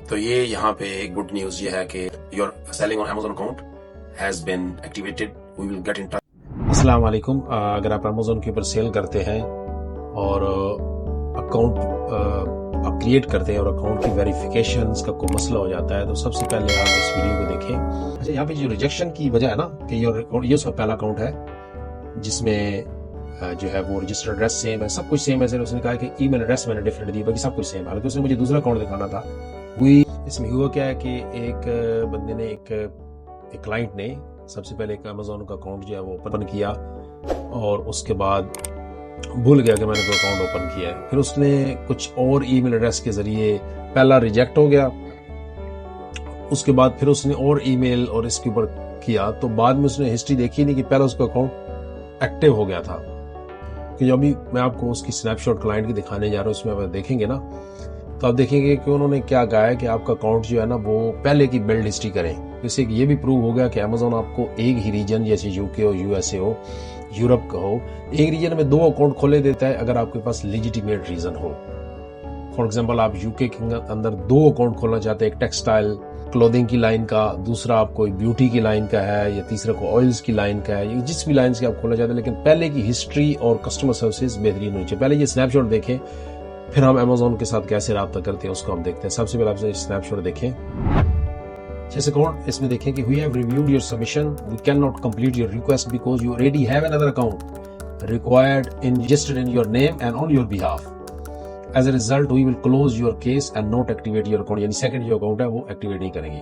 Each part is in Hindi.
तो ये यहाँ पे गुड न्यूज ये है कि your selling on Amazon account has been activated, we will get in touch. अस्सलाम वालेकुम। अगर आप Amazon के ऊपर सेल करते हैं और अकाउंट आप क्रिएट करते हैं और अकाउंट की वेरिफिकेशंस का कोई मसला हो जाता है, तो सबसे पहले आप इस वीडियो को देखें। अच्छा, यहाँ पे जो रिजेक्शन की वजह है ना कि ये उसका पहला अकाउंट है जिसमें जो है वो रजिस्टर्ड एड्रेस सेम है, सब कुछ सेम है। सिर्फ उसने कहा कि ईमेल एड्रेस मैंने डिफरेंट दी, बाकी सब कुछ सेम है। हालांकि उसने मुझे दूसरा अकाउंट दिखाना था। इसमें हुआ क्या है कि एक बंदे ने एक क्लाइंट ने सबसे पहले एक Amazon का अकाउंट जो है वो ओपन किया और उसके बाद भूल गया कि मैंने कोई अकाउंट ओपन किया है। फिर उसने कुछ और ईमेल एड्रेस के जरिए पहला रिजेक्ट हो गया, उसके बाद फिर उसने और ईमेल और इसके ऊपर किया, तो बाद में उसने हिस्ट्री देखी नहीं कि पहला उसका अकाउंट एक्टिव हो गया था। कि जो अभी मैं आपको उसकी स्नैपशॉट क्लाइंट की दिखाने जा रहा हूँ, उसमें आप देखेंगे ना तो आप देखेंगे कि उन्होंने क्या कहा है कि आपका अकाउंट जो है ना वो पहले की बिल्ड हिस्ट्री करें। इससे ये भी प्रूव हो गया कि Amazon आपको एक ही रीजन, जैसे यूके हो, यूएसए हो, यूरोप का हो, एक रीजन में 2 अकाउंट खोले देता है अगर आपके पास लेजिटिमेट रीजन हो। फॉर एग्जाम्पल, आप यूके के अंदर 2 अकाउंट खोलना चाहते हैं, एक टेक्सटाइल क्लोथिंग की लाइन का, दूसरा आपको ब्यूटी की लाइन का है, या तीसरा को ऑयल्स की लाइन का है, जिस भी लाइन से आप खोलना चाहते हैं, लेकिन पहले की हिस्ट्री और कस्टमर सर्विस बेहतरीन होनी चाहिए। पहले ये स्नैपशॉट देखें, फिर हम Amazon के साथ कैसे रब्ता करते हैं उसको हम देखते हैं। सबसे पहले आपसे स्नैपशॉट देखें। जैसे अकाउंट इसमें देखें कि we have reviewed your submission, we can not complete your request because you already have another account required in registered in your name and on your behalf. As a result we will close your case and not activate your account, यानी सेकंड जो अकाउंट है वो एक्टिवेट नहीं करेंगे।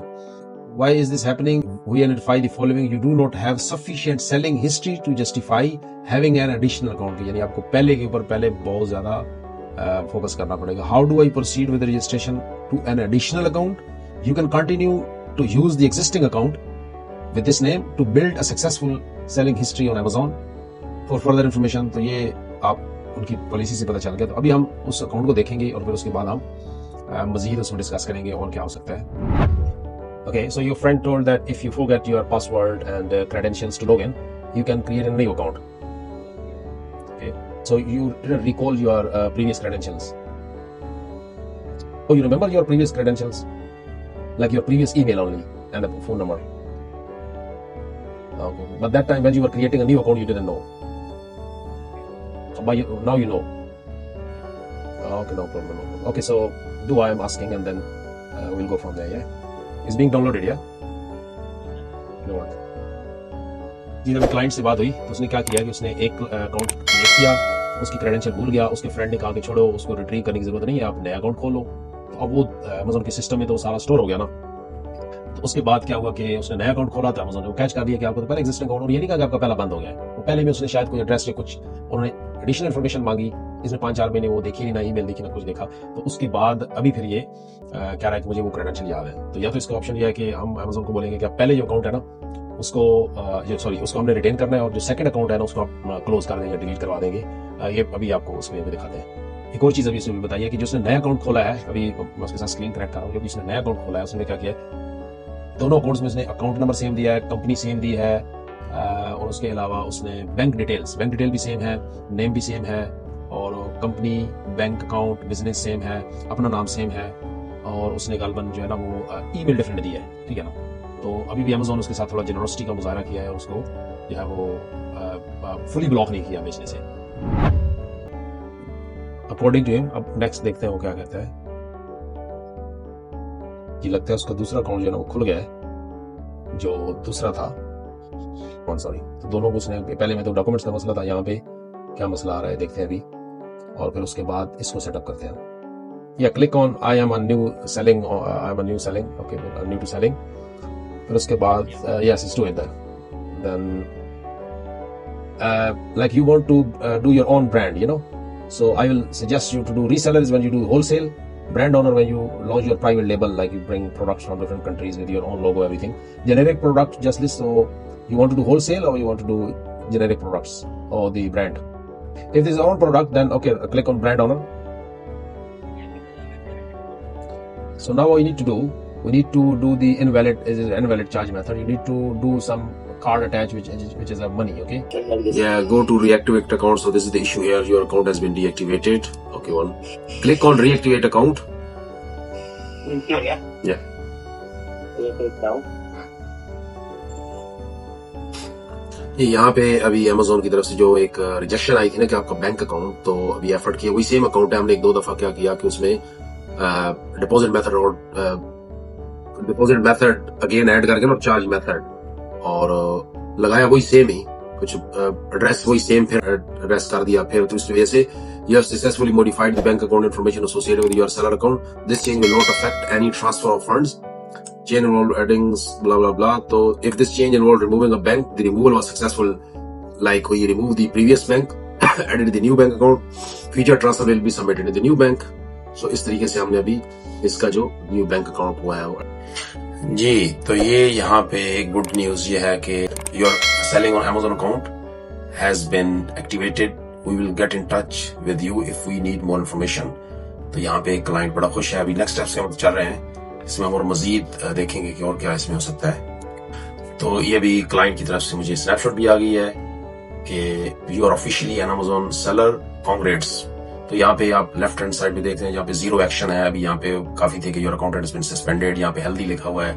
Why is this happening? We identify the following: you do not have sufficient selling history to justify having an additional account, यानी आपको पहले के ऊपर पहले बहुत ज्यादा फोकस करना पड़ेगा। How do I proceed with the registration to an additional account? You can continue to use the existing account with this name to build a successful selling history on Amazon. For further information, तो ये आप उनकी पॉलिसी से पता चल गया। तो अभी हम उस अकाउंट को देखेंगे और फिर उसके बाद हम मजीद उसमें डिस्कस करेंगे और क्या हो सकता है। Okay, so your friend told that if you forget your password and credentials to log in, you can create a new account. Okay, so you didn't recall your previous credentials. Oh, you remember your previous credentials? Like your previous email only and the phone number. Okay, but that time when you were creating a new account, you didn't know. So now you know. Okay, no problem. Okay, so do I am asking and then we'll go from there, yeah? It's being downloaded, yeah? No worries. जी, जब क्लाइंट से बात हुई तो उसने क्या किया कि उसने एक अकाउंट क्रिएट किया, उसकी क्रेडेंशियल भूल गया, उसके फ्रेंड ने कहा कि छोड़ो, उसको रिट्रीव करने की जरूरत नहीं है, आप नया अकाउंट खोलो। तो अब वो Amazon के सिस्टम में तो सारा स्टोर हो गया ना। तो उसके बाद क्या हुआ कि उसने नया अकाउंट खोला, तो Amazon ने कैच कर दिया कि आपको तो पहले एग्जिस्टिंग अकाउंट, और ये नहीं कहा कि आपका पहला बंद हो गया है। तो पहले में उसने शायद कोई एड्रेस या कुछ उन्होंने एडिशनल इन्फॉर्मेशन मांगी, इसमें 5-4 महीने वो देखी ना, ईमेल देखी ना, कुछ देखा। तो उसके बाद अभी फिर ये कह रहा है कि मुझे वो क्रेडेंशियल याद है। तो या तो इसका ऑप्शन ये है कि हम Amazon को बोलेंगे कि आप पहले जो अकाउंट है ना उसको उसको हमने रिटेन करना है, और जो सेकंड अकाउंट है ना उसको आप क्लोज कर देंगे, डिलीट करवा देंगे। ये अभी आपको उसमें भी दिखाते हैं। एक और चीज अभी इसमें बताइए कि जो उसने नया अकाउंट खोला है, अभी मैं उसके साथ स्क्रीन कनेक्ट कर रहा हूँ, जो उसने नया अकाउंट खोला है उसने क्या किया, दोनों अकाउंट्स में उसने अकाउंट नंबर सेम दिया है, कंपनी सेम दी है, और उसके अलावा उसने बैंक डिटेल भी सेम है, नेम भी सेम है, और company, bank account, business same है, अपना नाम सेम है, और उसने गालबन जो है ना वो ईमेल डिफरेंट दी है, ठीक है ना। तो अभी भी Amazon उसके साथ थोड़ा जेनरोसिटी का मुजाहरा किया है और उसको जो है वो फुली ब्लॉक नहीं किया बेचने से, अकॉर्डिंग टू हिम। अब नेक्स्ट देखते हैं वो क्या कहता है। ये लगता है उसका दूसरा अकाउंट जो है ना वो खुल गया है, जो दूसरा था। सॉरी, तो दोनों को उसने पहले में तो डॉक्यूमेंट्स का मसला था, यहाँ पे क्या मसला आ रहा है देखते हैं अभी, और फिर उसके बाद इसको सेटअप करते हैं। या click on I am a new selling, okay, new to selling. फिर उसके बाद yes, it's do it then like you want to do your own brand, you know, so I will suggest you to do resellers when you do wholesale, brand owner when you launch your private label, like you bring products from different countries with your own logo, everything. Generic product just list. So you want to do wholesale or you want to do generic products or the brand. If this is own product, then okay, click on brand owner. So now what you need to do, we need to do the invalid charge method. You need to do some card attached which is a money, okay? Yeah, go to reactivate account. So this is the issue here, your account has been deactivated. Okay, click on reactivate account. Yeah. यहाँ पे अभी अमेजोन की तरफ से जो एक रिजेक्शन आई थी ना कि आपका बैंक अकाउंट, तो अभी एफर्ट किया, वही सेम अकाउंट है, हमने एक दो दफा क्या किया कि उसमें डिपॉजिट मेथड और डिपॉजिट मेथड अगेन ऐड करके ना चार्ज मेथड और लगाया वही सेम ही, कुछ एड्रेस वही सेम, फिर एड्रेस कर दिया, फिर तो इस वजह से you have successfully modified the bank account information associated with your seller account. This change will not affect any transfer of funds. Change involved addings, blah blah blah. So if this change involved removing a bank, the removal was successful. Like we removed the previous bank, added the new bank account. Future transfer will be submitted in the new bank. So इस तरीके से हमने अभी इसका जो न्यू बैंक अकाउंट हुआ है जी। तो ये यहाँ पे गुड न्यूज ये है कि your selling on Amazon account has been activated. We will get in touch with you if we need more information. तो यहाँ पे क्लाइंट बड़ा खुश है। अभी नेक्स्ट स्टेप से हम चल रहे हैं, इसमें हम और मजीद देखेंगे कि और क्या इसमें हो सकता है। तो ये भी क्लाइंट की तरफ से मुझे स्नैपशॉट भी आ गई है कि you are officially an Amazon seller, congrats. तो यहाँ पे आप लेफ्ट हैंड साइड पे देखते हैं, यहाँ पे जीरो एक्शन है। अभी यहाँ पे काफी थे कि your account has been suspended, यहाँ पे हेल्दी लिखा हुआ है,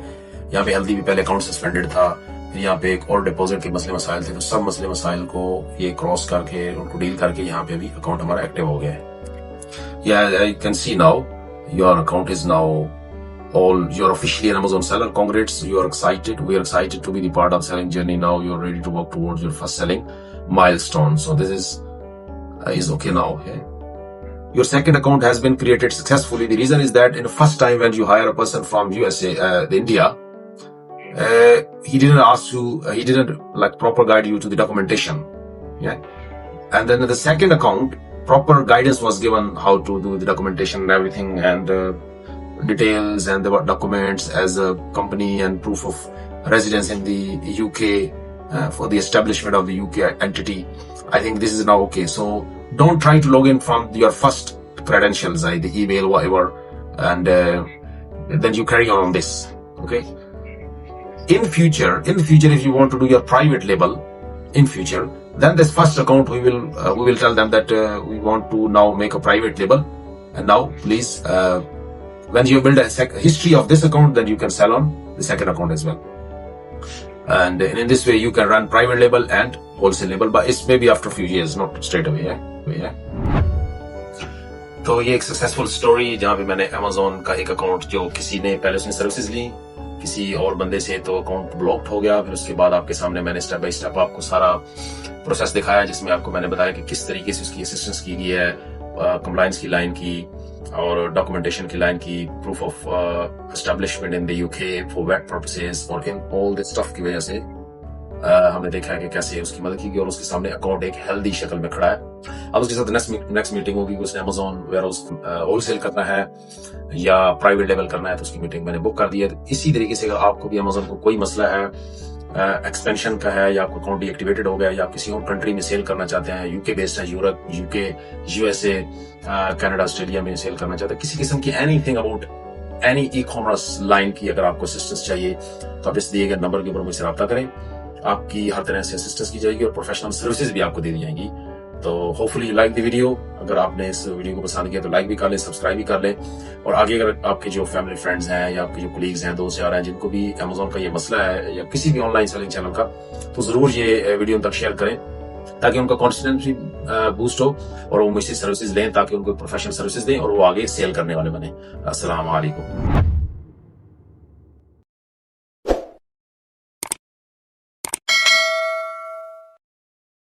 यहाँ पे हेल्दी भी पहले अकाउंट सस्पेंडेड था, फिर यहाँ पे एक और डिपॉजिट के मसले मसाइल थे। तो सब मसले मसाइल को ये क्रॉस करके उनको डील करके यहाँ पे अभी अकाउंट हमारा एक्टिव हो गया है। Yeah, I can see now your account is now you're officially an Amazon seller. Congrats, you are excited. We are excited to be the part of selling journey. Now you're ready to work towards your first selling milestone. So this is okay now. Okay? Your second account has been created successfully. The reason is that in the first time when you hire a person from USA, India, he didn't ask you, he didn't like proper guide you to the documentation. Yeah. And then the second account, proper guidance was given how to do the documentation and everything, and details and the documents as a company and proof of residence in the UK for the establishment of the UK entity. I think this is now okay. So don't try to log in from your first credentials, the email, whatever, and then you carry on this. Okay. In future, if you want to do your private label in future, then this first account we will tell them that we want to now make a private label, and now please when you build a history of this account, then you can sell on the second account as well, and in this way you can run private label and wholesale label, but it's maybe after a few years, not straight away. Yeah. तो ये एक सक्सेसफुल स्टोरी जहाँ पे मैंने Amazon का एक अकाउंट जो किसी ने पहले उसने सर्विसेज ली किसी और बंदे से, तो अकाउंट ब्लॉक्ड हो गया। फिर उसके बाद आपके सामने मैंने स्टेप बाय स्टेप आपको सारा प्रोसेस दिखाया, जिसमें आपको मैंने बताया कि किस तरीके से उसकी असिस्टेंस की गई है, कंप्लायंस की लाइन की और डॉक्यूमेंटेशन की लाइन की, proof of establishment in the UK for wait purposes, और इन ऑल दिस स्टफ की वजह से हमने देखा है कि कैसे उसकी मदद की गई और उसके सामने अकाउंट एक हेल्दी शक्ल में खड़ा है। अब उसके साथ नेक्स्ट मीटिंग होगी कि उसने Amazon वेयरहाउस होलसेल करना है या प्राइवेट लेवल करना है, तो उसकी मीटिंग मैंने बुक कर दी है। तो इसी तरीके से अगर आपको भी Amazon को कोई मसला है एक्सपेंशन का है, या आपका अकाउंट डीएक्टिवेटेड हो गया, या आप किसी और कंट्री में सेल करना चाहते हैं, यूके बेस्ड है, Europe, UK, USA, Canada, Australia में सेल करना चाहते हैं, किसी किस्म की anything about any e commerce line की अगर आपको असिस्टेंस चाहिए, तो आप इस दिए गए नंबर के ऊपर मुझसे रब्ता करें। आपकी हर तरह से असिस्टेंस की जाएगी और प्रोफेशनल सर्विसेज भी आपको दे दी जाएंगी। तो hopefully you like the video. अगर आपने इस वीडियो को पसंद किया तो लाइक भी कर लें, सब्सक्राइब भी कर लें, और आगे अगर आपके जो फैमिली फ्रेंड्स हैं या आपके जो कोलीग्स हैं, दोस्त यार हैं, जिनको भी Amazon का ये मसला है या किसी भी ऑनलाइन सेलिंग चैनल का, तो जरूर ये वीडियो उन तक शेयर करें ताकि उनका कॉन्फिडेंस भी बूस्ट हो और वो मुझसे सर्विसेज लें, ताकि उनको प्रोफेशनल सर्विसेज दें और वो आगे सेल करने वाले बने। अस्सलाम वालेकुम।